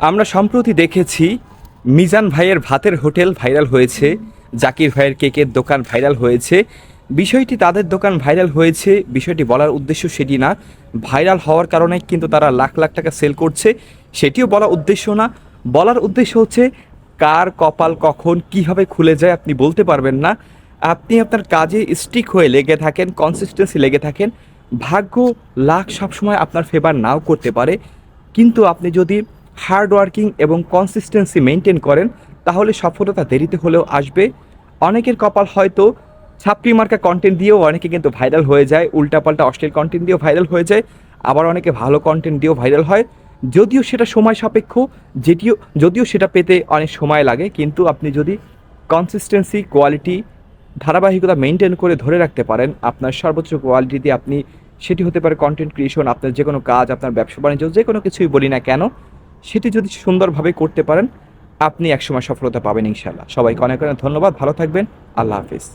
আমরা সম্প্রতি দেখেছি মিজান ভাইয়ের ভাতের হোটেল ভাইরাল হয়েছে, জাকির ভাইয়ের কেকের দোকান ভাইরাল হয়েছে। বিষয়টি তাদের দোকান ভাইরাল হয়েছে, বিষয়টি বলার উদ্দেশ্য সেটি না। ভাইরাল হওয়ার কারণে কিন্তু তারা লাখ লাখ টাকা সেল করছে, সেটিও বলা উদ্দেশ্য না। বলার উদ্দেশ্য হচ্ছে কার কপাল কখন কীভাবে খুলে যায় আপনি বলতে পারবেন না। আপনি আপনার কাজে স্টিক হয়ে লেগে থাকেন, কনসিস্টেন্সি লেগে থাকেন, ভাগ্য লাখ সবসময় আপনার ফেভার নাও করতে পারে, কিন্তু আপনি যদি হার্ড ওয়ার্কিং এবং কনসিস্টেন্সি মেনটেন করেন তাহলে সফলতা দেরিতে হলেও আসবে। অনেকের কপাল হয়তো ছাপড়ি মার্কা কন্টেন্ট দিয়েও অনেকে কিন্তু ভাইরাল হয়ে যায়, উল্টাপাল্টা অশ্লীল কন্টেন্ট দিয়েও ভাইরাল হয়ে যায়, আবার অনেকে ভালো কন্টেন্ট দিয়েও ভাইরাল হয়। যদিও সেটা সময় সাপেক্ষ, যদিও সেটা পেতে অনেক সময় লাগে, কিন্তু আপনি যদি কনসিস্টেন্সি, কোয়ালিটি, ধারাবাহিকতা মেনটেন করে ধরে রাখতে পারেন আপনার সর্বোচ্চ কোয়ালিটি দিয়ে, আপনি সেটি হতে পারে কন্টেন্ট ক্রিয়েশন, আপনার যে কোনো কাজ, আপনার ব্যবসা বাণিজ্য, যে কোনো কিছুই বলি না কেন, সেটি যদি সুন্দরভাবে করতে পারেন আপনি একসময় সফলতা পাবেন ইনশাল্লাহ। সবাইকে অনেক অনেক ধন্যবাদ, ভালো থাকবেন, আল্লাহ হাফিজ।